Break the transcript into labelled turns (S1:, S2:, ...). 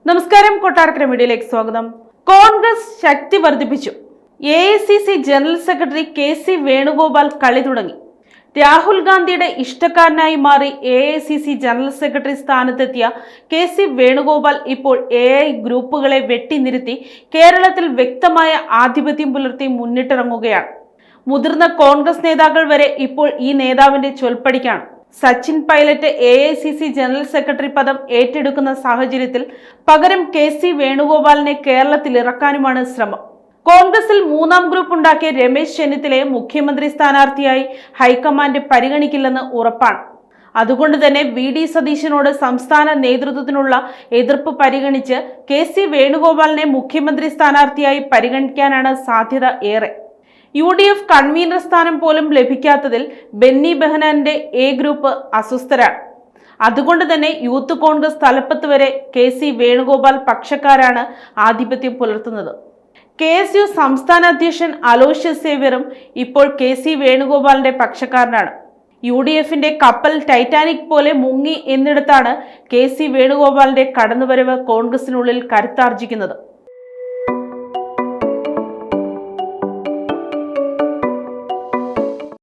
S1: നമസ്കാരം, കൊട്ടാരക്കര മീഡിയയിലേക്ക് സ്വാഗതം. കോൺഗ്രസ് ശക്തി വർദ്ധിപ്പിച്ചു. AICC general secretary KC Venugopal കളി തുടങ്ങി. രാഹുൽ ഗാന്ധിയുടെ ഇഷ്ടക്കാരനായി മാറി AICC ജനറൽ സെക്രട്ടറി സ്ഥാനത്തെത്തിയ KC വേണുഗോപാൽ ഇപ്പോൾ AI ഗ്രൂപ്പുകളെ വെട്ടിനിരുത്തി കേരളത്തിൽ വ്യക്തമായ ആധിപത്യം പുലർത്തി മുന്നിട്ടിറങ്ങുകയാണ്. മുതിർന്ന കോൺഗ്രസ് നേതാക്കൾ വരെ ഇപ്പോൾ ഈ നേതാവിന്റെ ചൊൽപ്പടിക്കാണ്. Sachin Pilot AICC general secretary പദം ഏറ്റെടുക്കുന്ന സാഹചര്യത്തിൽ പകരം KC വേണുഗോപാലിനെ കേരളത്തിൽ ഇറക്കാനുമാണ് ശ്രമം. കോൺഗ്രസിൽ മൂന്നാം ഗ്രൂപ്പ് ഉണ്ടാക്കിയ രമേശ് ചെന്നിത്തലയെ മുഖ്യമന്ത്രി സ്ഥാനാർത്ഥിയായി ഹൈക്കമാൻഡ് പരിഗണിക്കില്ലെന്ന് ഉറപ്പാണ്. അതുകൊണ്ട് തന്നെ VD സതീശനോട് സംസ്ഥാന നേതൃത്വത്തിനുള്ള എതിർപ്പ് പരിഗണിച്ച് KC വേണുഗോപാലിനെ മുഖ്യമന്ത്രി സ്ഥാനാർത്ഥിയായി പരിഗണിക്കാനാണ് സാധ്യത ഏറെ. UDF കൺവീനർ സ്ഥാനം പോലും ലഭിക്കാത്തതിൽ ബെന്നി ബെഹനാന്റെ A ഗ്രൂപ്പ് അസ്വസ്ഥരാണ്. അതുകൊണ്ട് തന്നെ യൂത്ത് കോൺഗ്രസ് തലപ്പത്ത് വരെ KC വേണുഗോപാൽ പക്ഷക്കാരാണ് ആധിപത്യം പുലർത്തുന്നത്. KSU സംസ്ഥാന അധ്യക്ഷൻ അലോഷ്യസ് സേവ്യറും ഇപ്പോൾ KC വേണുഗോപാലിന്റെ പക്ഷക്കാരനാണ്. UDFന്റെ കപ്പൽ ടൈറ്റാനിക് പോലെ മുങ്ങി എന്നിടത്താണ് KC വേണുഗോപാലിന്റെ കടന്നുവരവ് കോൺഗ്രസിനുള്ളിൽ കരുത്താർജിക്കുന്നത്.